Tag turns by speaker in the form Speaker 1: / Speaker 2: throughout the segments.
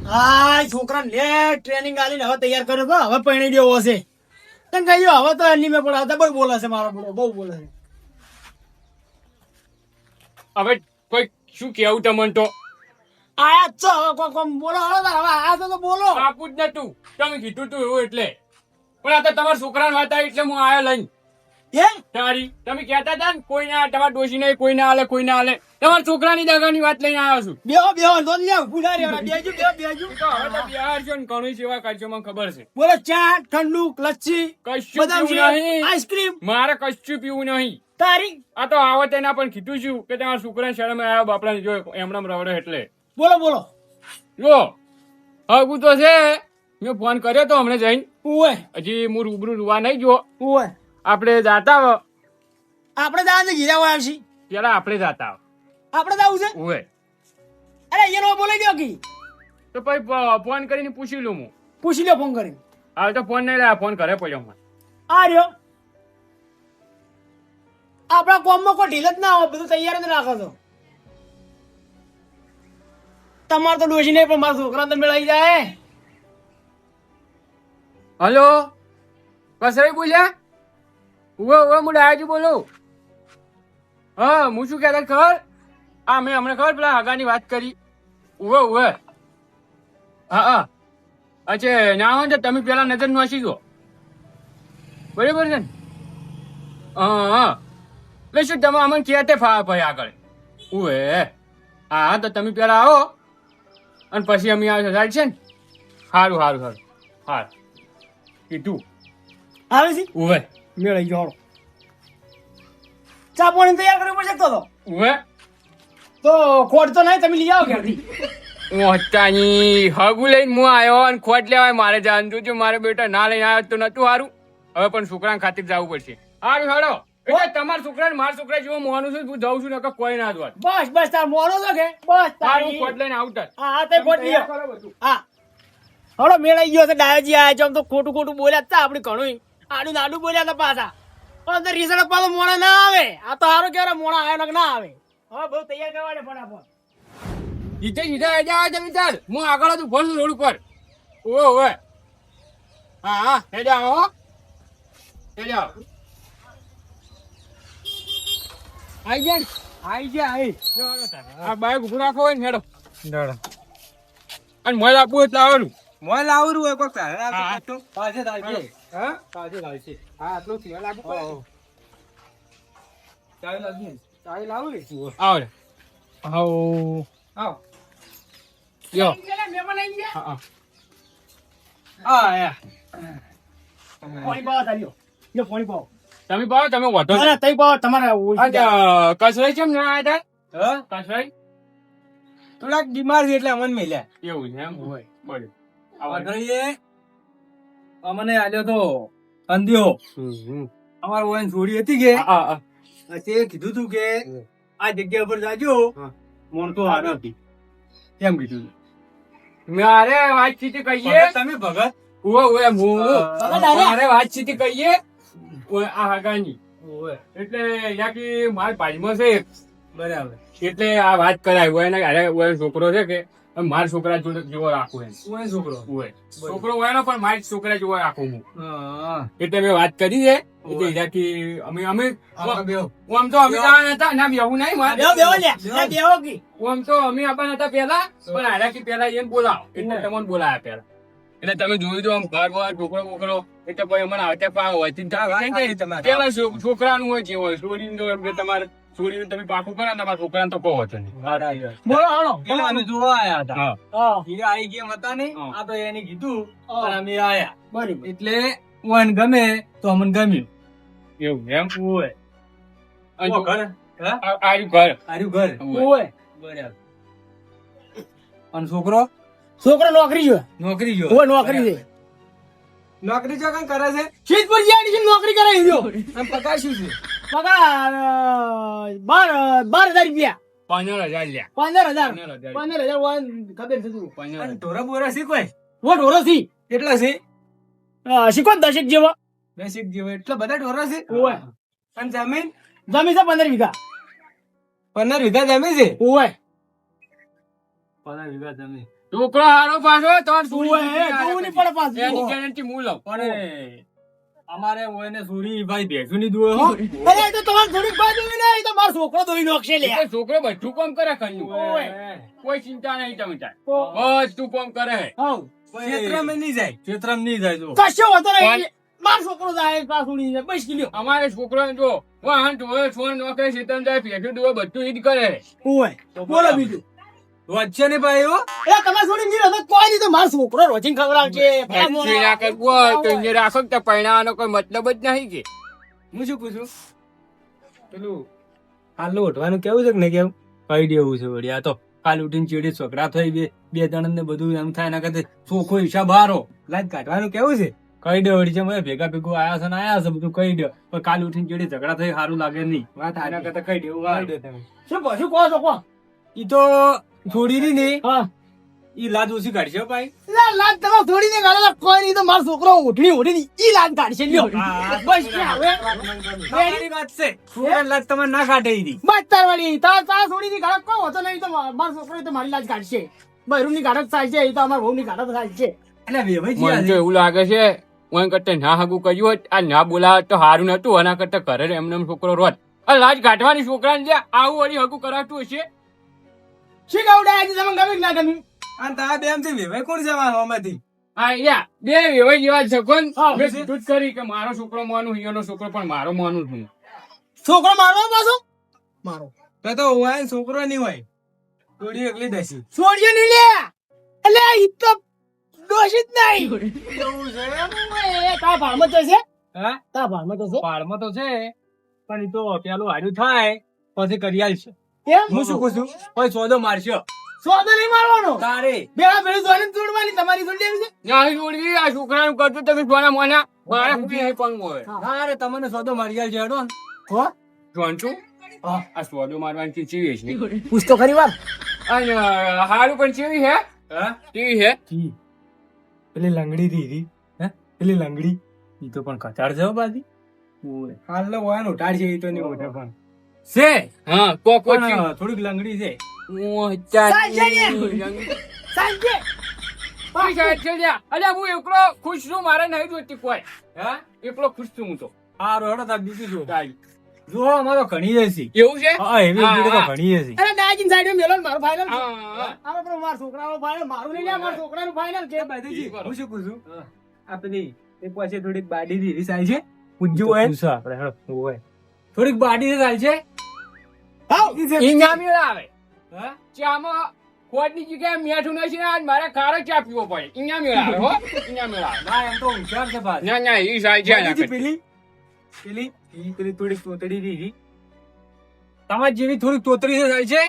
Speaker 1: હા છોકરાને લે ટ્રેનિંગ આલીને હવે તૈયાર કર્યો તો હવે પરણી દેવો હશે તને કહ્યું હવે તો એની મેં પડાવતા બહુ બોલે છે મારો બોલો બહુ બોલે છે
Speaker 2: હવે કોઈ શું કેવું તમને તો
Speaker 1: આયા જ છો હવે કોમ બોલો હવે આયા તો બોલો
Speaker 2: આપું જ નતું તમે કીધું તું એવું એટલે પણ આ તો તમારા છોકરાની વાત આવી એટલે હું આવ્યો લઈને
Speaker 1: કેમ
Speaker 2: તારી તમે કહેતા હતા ને કોઈ ના તમારા ડોશી નહીં કોઈ ના હાલે કોઈ ના હાલે તમારા છોકરાની દગાની વાત લઈને આવ્યો છું
Speaker 1: બેહો તો લે પુજારી બેજો
Speaker 2: તો હવે તો બિહાર છો ને ઘણી સેવા કરજો મને ખબર છે
Speaker 1: બોલો ચા ઠંડુ લચ્છી
Speaker 2: કશું
Speaker 1: બદામ
Speaker 2: પીવું
Speaker 1: શેક,
Speaker 2: નહીં
Speaker 1: આઈસ્ક્રીમ
Speaker 2: મારે કશું પીવું નહીં
Speaker 1: તારી
Speaker 2: આ તો આવત એના પણ કીધું છું કે તમારા છોકરાને શરમ આવ્યા બાપડાને જો એમણામ રવડે એટલે
Speaker 1: બોલો
Speaker 2: જો હગું તો છે મેં ફોન કર્યો તો હમણાં જઈને
Speaker 1: ઉવે
Speaker 2: હજી હું રૂબરૂ રૂવા નહીં જો
Speaker 1: ઉવે
Speaker 2: આપણે જાતા આવો
Speaker 1: આપણે દાદા ગીરા હોય આવશી
Speaker 2: પેલા આપણે જાતા આવો
Speaker 1: આપણે દાવું છે
Speaker 2: ઓય
Speaker 1: અરે એનો બોલાઈ ગયો કી
Speaker 2: તો પછી ફોન કરીને પૂછી લઉં હું
Speaker 1: પૂછી લ્યો ફોન કરીને
Speaker 2: હવે તો ફોન નહીં લાવ્યા ફોન કરે પડ્યો મને
Speaker 1: આ રહ્યો આપણા કોમમાં કોઈ ઢીલ જ ના હોય બધું તૈયાર જ રાખો છો તમારે તો ડોશી નહીં પણ મારા છોકરા તો મેળાઈ જાય
Speaker 2: હલો કસરાઈ બોલ્યા ઉવે હું ડાયાજી બોલું હા હું શું કહેતા ખબર હા મેં હમણાં ખબર પેલા હગાની વાત કરી ઉવે હા અચ્છા ના હોય તો તમે પેલા નજર નોસી દો બરાબર છે ને હા એટલે શું તમે અમને કહેતે ભાઈ આગળ ઉવે હા તો તમે પેલા આવો અને પછી અમે આવશે સાહેબ છે ને સારું કીધું
Speaker 1: આવે છે
Speaker 2: ઉવે
Speaker 1: મેળાઈ ગયો ચા પાણી તૈયાર કરવું પડશે તો
Speaker 2: ઉવે
Speaker 1: તો ખોટ તો નહીં તમે લઈ આવો ઘરથી
Speaker 2: મોટાની હગુ લઈને હું આવ્યો અને ખોટ લેવાય મારે જાણ જોજો મારે બેટા ના લઈને આવ્યો તો નતું સારું હવે પણ છોકરાને ખાतिर જવું પડશે સારું હેડો એટલે તમારા છોકરાને મારા છોકરા જેવો મોનું છું હું જાઉં છું નકર કોઈ ના જોત
Speaker 1: બસ તાર મોનો છો કે બસ
Speaker 2: સારું
Speaker 1: તારી
Speaker 2: ખોટ લઈને આવતા
Speaker 1: હા તે ખોટ લઈ આવો. હા હળો મેળાઈ ગયો છે ડાયાજી આયા છે આમ તો ખોટું બોલ્યા હતા આપણે ઘણું આડું નાડું બોલ્યા હતા પાછા પણ અંદર રીઝલ્ટ પાછો મોણા ના આવે આ તો સારું કહેવાય મોણા આવ્યો ના આવે હવે બહુ તૈયાર કરવાને ફટાફટ
Speaker 2: જીતે જાવ તમે તાર હું આગળ હતું ફોન રોડ ઉપર ઓવે હા હે જાઓ આઈ ગયા આ બાઈક ઉભું રાખો હોય ને હેડો અને મોજ આપવું એટલે આવવાનું
Speaker 3: મોલ આવરું હોય કોક તારે
Speaker 2: હા.
Speaker 3: પાછે દાલશે
Speaker 2: હા
Speaker 3: પાછે દાલશે
Speaker 2: હા આટલું સિવાય લાગુ પડે
Speaker 3: ચાલ લાગી ચાલ લાવું ને
Speaker 2: આવો રે આવો
Speaker 3: આવ
Speaker 2: યો
Speaker 1: મહેમાન આવી ગયા
Speaker 2: હા
Speaker 3: આયા
Speaker 1: પાણી પાવા તાલ્યો યો પાણી પાવો
Speaker 2: તમે પાડો તમે વધો
Speaker 1: અરે તઈ પાવો તમારા
Speaker 2: કસરાઈ કેમ ના આવ્યા
Speaker 3: હા
Speaker 2: હતા કસરાઈ
Speaker 3: થોડાક બીમાર છે એટલે અમન મેલ્યા
Speaker 2: એવું છે એમ
Speaker 3: હોય.
Speaker 2: બરાબર
Speaker 3: અઢળીએ અમને આલ્યો તો અંધ્યો અમાર ઓન છોડી હતી કે
Speaker 2: હા
Speaker 3: તે કીધું તું કે આ જગ્યા પર જાજો
Speaker 2: હા.
Speaker 3: મોણ તો હાર હતી કેમ કીધું
Speaker 2: મારે વાતચીત કહીએ
Speaker 3: તમે ભગત
Speaker 2: ઓવે હું
Speaker 1: દાદા.
Speaker 2: મારે વાતચીત કહીએ ઓય આ હગાની
Speaker 3: ઓય
Speaker 2: એટલે યાકી માર ભાઈમાં છે
Speaker 3: બરાબર
Speaker 2: એટલે આ વાત કરાય હોય ને અરે ઓય છોકરો છે કે મારા છોકરા જોડે જેવો રાખું એમ
Speaker 3: ઓય છોકરો
Speaker 2: ઓય છોકરો હોય ને પણ મારા છોકરા જેવો રાખું હું
Speaker 3: હા
Speaker 2: એટલે મેં વાત કરી છે એટલે યાકી અમે
Speaker 3: આ બેહો.
Speaker 2: આમ તો અમે જવાના હતા ના બેહું નહીં મારે
Speaker 1: બેહો બેહો લે ના બેહો કી
Speaker 2: આમ તો અમે આવવાના હતા પેલા પણ હારાકી પેલા એને બોલાવો એટલે તમને બોલાયા પેલા એટલે તમે જોયું તો આમ ઘર વાર છોકરો બોકરો એટલે પછી અમને આવતે પાવ હોય પેલા છોકરાનું હોય જે હોય છોડીને તો એમ કે તમારે છોડીને તમે પાકું કરો ને તમારા છોકરાને તો કહો છો નહીં
Speaker 1: બોલો હાલો
Speaker 3: એટલે અમે જોવા આયા હતા
Speaker 2: હા
Speaker 1: હા
Speaker 3: હીરે આઈ ગયા હતા ને
Speaker 2: હા.
Speaker 3: આ તો એને કીધું
Speaker 1: હા.
Speaker 3: પણ અમે આયા
Speaker 1: બરાબર
Speaker 3: એટલે ઓન ગમે તો અમને ગમ્યું
Speaker 2: એવું એમ
Speaker 3: ઓય
Speaker 2: અને
Speaker 3: ઓ ઘર હા
Speaker 2: આર્યું ઘર
Speaker 3: આર્યું ઘર
Speaker 1: ઓય
Speaker 3: બરાબર અને છોકરો
Speaker 1: છોકરો નોકરી છે
Speaker 3: નોકરી જો
Speaker 1: ઓય નોકરી છે
Speaker 3: નોકરી જો કઈ કરે છે
Speaker 1: શીતપુર જ્યાં છે નોકરી કરાવી દો
Speaker 3: આમ પગાર શું છે
Speaker 1: પગાર 12,000 રૂપિયા
Speaker 2: 15,000 લ્યા
Speaker 1: 15,000
Speaker 2: 15,000.
Speaker 1: 15,000 વાન ખબર છે તું
Speaker 3: અને
Speaker 2: 15,000.
Speaker 3: ઢોરા બોરા શીખવાય
Speaker 1: વો ઢોરો થી
Speaker 3: કેટલા છે
Speaker 1: શીખો ને 10 જેવો
Speaker 3: બેસિક જેવો એટલા બધા ઢોરા છે
Speaker 1: ઓય
Speaker 3: અને જમીન
Speaker 1: જમી છે 15 વીઘા
Speaker 3: 15 વીઘા જમીન છે
Speaker 1: ઓય
Speaker 3: 15 વીઘા જમીન
Speaker 2: છોકરો હારો પાછો તમારે
Speaker 1: ઓવે, જોવું નહીં પડે પાછું.
Speaker 2: એની guarantee હું લઉં.
Speaker 3: પણ અમારે ઓયને સુરી ભાઈ ભેંસું ની દુએ હો
Speaker 1: અરે એ તો તમારે થોડીક બાજુ નહીં, એ તો મારો છોકરો દોઈ નાખશે લે.
Speaker 2: એટલે છોકરો બધું કામ કરે ઘરનું.
Speaker 1: ઓવે.
Speaker 2: કોઈ ચિંતા નહીં તમે તાર.
Speaker 1: તો
Speaker 2: બધું કામ કરે છે.
Speaker 1: હાઉ.
Speaker 3: ક્ષેત્રમાં નહીં જાય ક્ષેત્રમાં નહીં જાય જો
Speaker 1: કશો વાંધો નહીં. મારો છોકરો જાય પાછું નહીં જાય. બસ કિલ્યો.
Speaker 2: અમારે છોકરો જો વાહન ઢોળે છોડ નોકરે શેતન જાય ભેટું ડોળે બધું ઈ જ કરે છે.
Speaker 1: ઓવે. બોલો બીજું.
Speaker 3: વચ્ચે ને ભાઈ હો
Speaker 1: એટલે તમારે થોડી નહીં રહેતો કોઈ નહીં, તો મારો છોકરો રોજીને ખવડાવશે.
Speaker 2: ભેટું ના કરવું હોય તો અહીંયા રાખો ને તો પરણાવવાનો કોઈ મતલબ જ નહીં કે.
Speaker 3: હું શું પૂછું પેલું હાલ ઉઠવાનું કેવું છે કે નહીં કેવું કઈ દેવું છે વળી આ તો કાલ ઉઠીને ચીડી છોકરા થઈ બે જણ ને બધું એમ થાય એના કરતા ચોખ્ખો હિસાબ હારો લાજ કાઢવાનું કેવું છે કઈ દે વળી છે મેં ભેગા ભેગું આયા છે ને આયા છે બધું કઈ દે પણ કાલ ઉઠીને ચીડી ઝઘડા થઈ સારું લાગે નહીં વાત એના કરતા કઈ દેવું કઈ દે તમે
Speaker 1: શું કહો છો કહો.
Speaker 3: ઈ તો છોડી ની ને
Speaker 1: હા.
Speaker 3: ઈ લાજ ઓછી કાઢશે હો ભાઈ
Speaker 1: લાજ તમે થોડી ને ગાળો તો કોઈ નહીં, તો મારો છોકરો ઉઠી ઈ લાજ કાઢશે લ્યો. બસ કે હવે
Speaker 3: તમારી વાત છે છોકરાની લાજ તમારે ના કાઢે ઈ
Speaker 1: બસ તાર વાળી તાર થોડી ની ગાળો કોઈ હોતો નહીં, તો મારો છોકરો તો મારી લાજ કાઢશે. બહેરું ની ગાળો થાય છે, એ તો અમારા વહુ ની ગાળો થાય છે.
Speaker 3: એટલે વેવાઈ
Speaker 2: મને તો એવું લાગે છે હું કરતા ના હાગું કર્યું હોત આ ના બોલાવત તો સારું નતું. આના કરતા ઘરે એમને એમ છોકરો રોત આ લાજ કાઢવાની છોકરાને જે આવું વળી હગું કરાવતું હશે.
Speaker 1: શી ગવડા આજે તમને ગમે કે ના ગમે?
Speaker 3: અને તારા બે એમથી વેવાઈ કોણ જવાનું આમાંથી
Speaker 2: હા યા બે વેવાઈ જેવા જ છે કોણ?
Speaker 1: હા,
Speaker 2: મેં કીધું જ ખરી કે મારો છોકરો માનું હિયોનો છોકરો પણ મારો માનું છું.
Speaker 1: છોકરો મારવા પાછો મારો
Speaker 3: તો તો હોય ને છોકરો નહીં હોય થોડી એકલી દસી
Speaker 1: છોડ્યો નહીં લે. એટલે ઈ તો દોષિત નહીં.
Speaker 3: એવું છે
Speaker 1: તા ભાળમાં તો છે,
Speaker 3: હા
Speaker 1: તા ભાળમાં તો છે.
Speaker 3: પાડમાં તો છે પણ ઈ તો પેલું હાર્યું થાય પછી કરી આલશે
Speaker 1: એમ
Speaker 3: હું શું પૂછું કોઈ સોદો મારશો
Speaker 1: સોદો નહીં મારવાનો.
Speaker 3: તારે
Speaker 1: બેડા ભેળી જોઈને તોડવાની તમારી થોડી એવી છે.
Speaker 2: નહીં જોડવી આ છોકરાનું કરતું તમે જોવાના મોના મારે કોઈ નહીં પણ હોય
Speaker 3: તારે તમને સોદો મારી આલશે હેડો ને.
Speaker 1: હો
Speaker 2: જોવાનું આ સ્વાદો મારવાની ચીજ ચીવી છે
Speaker 1: પૂછ તો ખરી વાર.
Speaker 2: અને હારું પણ ચીવી હે
Speaker 3: હા
Speaker 2: ચીવી હે
Speaker 3: પેલી લંગડી દીધી હે પેલી લંગડી ઈ તો પણ કચાડ છે હો બાજી હાલ નો હોય ને ઉઠાડ છે ઈ તો નહીં ઉઠે પણ છે
Speaker 2: હા કોકો
Speaker 3: પણ થોડીક લંગડી છે
Speaker 1: સાંજે
Speaker 2: અલ્યા હું એકલો ખુશ છું મારે નહીં જોતી કોઈ
Speaker 3: હા
Speaker 2: એકલો ખુશ છું હું તો
Speaker 3: આ રોડો તાર બીજું જો અમારો ઘણી જશે
Speaker 2: એવું છે
Speaker 3: હા એવી ભીડ તો ઘણી જશે
Speaker 1: અરે ડાયજીન સાઈડ મેલો ને મારો ફાઇનલ.
Speaker 2: હા.
Speaker 1: આનો પણ મારો છોકરાનો ફાઇનલ, મારું નહીં લે, મારા છોકરાનું ફાઇનલ કે
Speaker 3: બાજુજી હું શું પૂછું આ પેલી એક પાસે થોડીક બાડી દીધી સાઈ છે પૂછ્યું હોય પૂછો આપણે હેડો હોય થોડીક બાડી સાઈ છે
Speaker 1: હાઉ.
Speaker 2: ઈનામ આવે
Speaker 3: હા
Speaker 2: ચામાં ખોટની જગ્યાએ મીઠું નથી ને આજ મારે ખારો ચા પીવો પડે ઈનામ આવે હો ઈનામ આવે
Speaker 3: ના એમ તો હોશિયાર છે બાદ
Speaker 2: ના ના ઈ સાઈ છે એના કરતા.
Speaker 3: પેલી પેલી ઈ પેલી થોડીક તોતડી દીધી તમારી જેવી થોડીક તોતરી છે સાઈ છે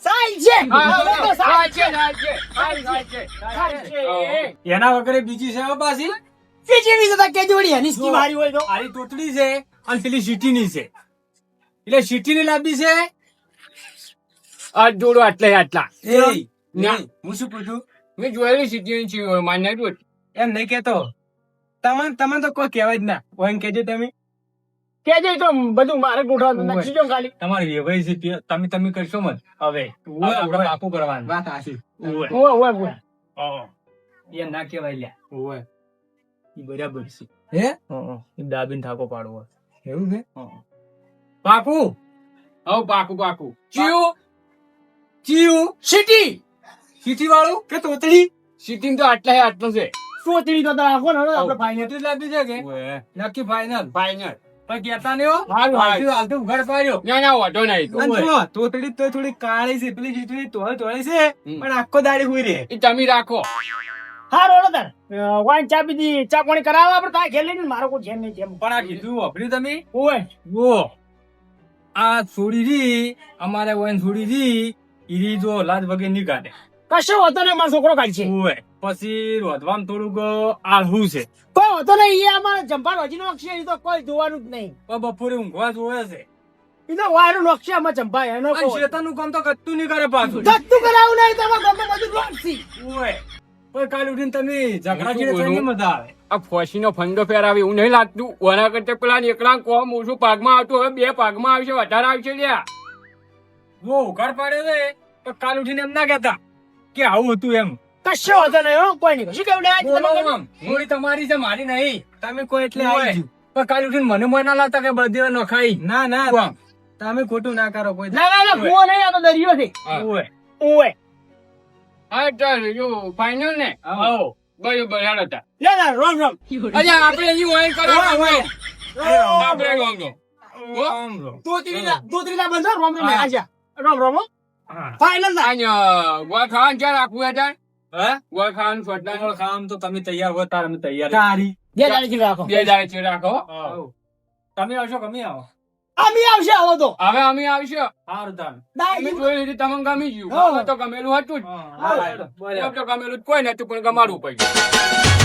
Speaker 1: સાઈ છે.
Speaker 2: હા,
Speaker 1: હવે તો સાઈ છે.
Speaker 2: સાઈ છે, સાઈ છે, સાઈ છે, સાઈ છે.
Speaker 1: સાઈ છે.
Speaker 3: એના વગર બીજી છે હો પાછી
Speaker 1: બીજી બીજી તો કેજો વળી એની સ્કીમ હારી હોય તો.
Speaker 3: આરી તોતડી છે અને પેલી સિટીની છે એટલે સિટીની લાંબી છે
Speaker 2: આ જોડો આટલા આટલા
Speaker 3: એ
Speaker 2: ના.
Speaker 3: હું શું પૂછું
Speaker 2: મેં જોયેલી સીધી છે માન્ય નહીં
Speaker 3: એમ નહીં કેતો તમને તો કોઈ કહેવાય જ ના કોઈ એમ કહેજો તમે
Speaker 1: કેજો ઈ તો બધું મારે ગોઠવવાનું
Speaker 3: ઓવે.
Speaker 1: નક્કી જો ખાલી.
Speaker 3: તમારી વેવાઈ છે તમે તમે કરશો મત હવે આપણે પાકું કરવાનું વાત આશી
Speaker 1: ઓવે, ઓવે, ઓવે.
Speaker 3: એમ ના કહેવાય લ્યા ઓવે ઈ બરાબર છે હે એ દાબીને ઠાકો પાડવો એવું છે પાકું
Speaker 2: હવે પાકું પાકું ચિયું
Speaker 3: ચીયું
Speaker 1: સિટી
Speaker 3: સીટી વાળું કે તોતડી
Speaker 2: સીટી તો આટલા આટલું છે
Speaker 1: સોતરી તો રાખો ને હવે આપણે ફાઇનલ.
Speaker 3: એટલી લાંબી છે કે નક્કી ફાઈનલ
Speaker 2: ફાઈનલ
Speaker 3: પણ કેતા નહીં હો
Speaker 2: હારું, હારું.
Speaker 3: હાલતું ઉઘાડ પાડ્યો
Speaker 2: ના ના વાંધો નહીં તો.
Speaker 3: અને જો, તોતડી તો થોડી કાળી છે પેલી ચીટડી તોળી છે પણ આખો દાડી હુઈ રહે
Speaker 2: એ તમે રાખો
Speaker 1: હા રોડો તાર વાઈન ચા પીધી, ચા પાણી કરાવો આપણે તારે ઘેર લઈને. મારો કોઈ ઘેર નહીં જેમ.
Speaker 3: પણ આ કીધું વાપર્યું તમે
Speaker 1: ઓવે.
Speaker 3: જો આ છોડી રી અમારે વન છોડી રી ઈરી જો લાજ વગર નહીં કાઢે
Speaker 1: કશો હોતો નહીં, મારો છોકરો કાઢશે.
Speaker 3: ઓવે પછી રોધવામાં થોડુંક આળહું છે
Speaker 1: કોઈ હોતો નહીં, એ અમારે જંપાર હજી નોખશે, એ તો કોઈ જોવાનું જ નહીં.
Speaker 3: પણ બપોરે ઊંઘવા જોવે છે
Speaker 1: એ તો વાયરું નોખશે આમાં જંપા એનો
Speaker 3: અને
Speaker 1: કોઈ.
Speaker 3: શેતાનનું કામ તો કત્તું નહીં કરે પાછું
Speaker 1: ધક્કું કરાવું નહીં, તમારા ગામમાં બધું રોડસી.
Speaker 3: ઓવે પણ કાલ ઉઠીને તમે ઝઘડા ચીડે થઈને મજા આવે
Speaker 2: આ ફોસીનો ફંદો ફેરાવે એવું નહીં લાગતું ઓના કરતા પેલા એકલા કોમ ઓછું પાકમાં આવતું હવે બે પાકમાં આવશે વધારે આવશે લ્યા
Speaker 3: જો ઉઘાડ પાડ્યો છે તો કાલ ઉઠીને એમ ના કહેતા કે આવું હતું એમ
Speaker 1: કશો વાંધો નહીં હો, કોઈ નહીં. શું કેવું ડાયાજી
Speaker 3: બોલો
Speaker 1: તમારે?
Speaker 3: આમ. મૂડી તમારી છે મારી નહીં
Speaker 4: તમે કોઈ એટલે
Speaker 3: ઓય.
Speaker 4: આવી ગયું.
Speaker 3: પણ કાલે ઉઠીને મને મોય ના લાવતા કે બધી નખાઈ
Speaker 4: ના ના
Speaker 3: વાહ.
Speaker 4: તમે ખોટું ના કરો કોઈ
Speaker 1: ના ના ના કૂવો નહીં, આ તો દરિયો છે.
Speaker 2: હા.
Speaker 3: ઓય.
Speaker 1: ઓય.
Speaker 2: હા ચાલ જો ફાઈનલ ને
Speaker 3: આવો.
Speaker 2: બરોબર હેડ હતા
Speaker 1: ના ના રોમ રોમ.
Speaker 2: અચ્છા આપણે અહીં વાઈન કરો આપણે રોમ રોમ
Speaker 3: આમ રહો.
Speaker 1: દોતરીના બંધો રોમ રોમ
Speaker 2: હા.
Speaker 1: આજા. રોમ રોમ હો.
Speaker 3: હા.
Speaker 1: ફાઇનલ ના.
Speaker 2: અહીંયા ગોળ ખાવાનું ક્યાં રાખવું હતા
Speaker 3: હે?
Speaker 2: ગોળ ખાવાનું ફટના
Speaker 3: તમારું કામ તો તમે તૈયાર હો તાર અમે તૈયાર
Speaker 4: તારી
Speaker 1: બે દાડેથી રાખો.
Speaker 2: બે દાડે છે રાખો
Speaker 3: આવો. તમે આવશો કે અમે આવો
Speaker 1: અમે આવશે આવો તો.
Speaker 2: હવે અમે આવીશું
Speaker 3: સારું તાર
Speaker 2: અમે
Speaker 1: દાયાજી.
Speaker 2: જોઈ લીધી તમને ગમી ગયું
Speaker 1: હા.
Speaker 2: અમે તો ગમેલું હતું જ
Speaker 3: હા, બરાબર.
Speaker 2: એમ તો ગમેલું જ કોઈ નતું પણ ગમાડવું પડ્યું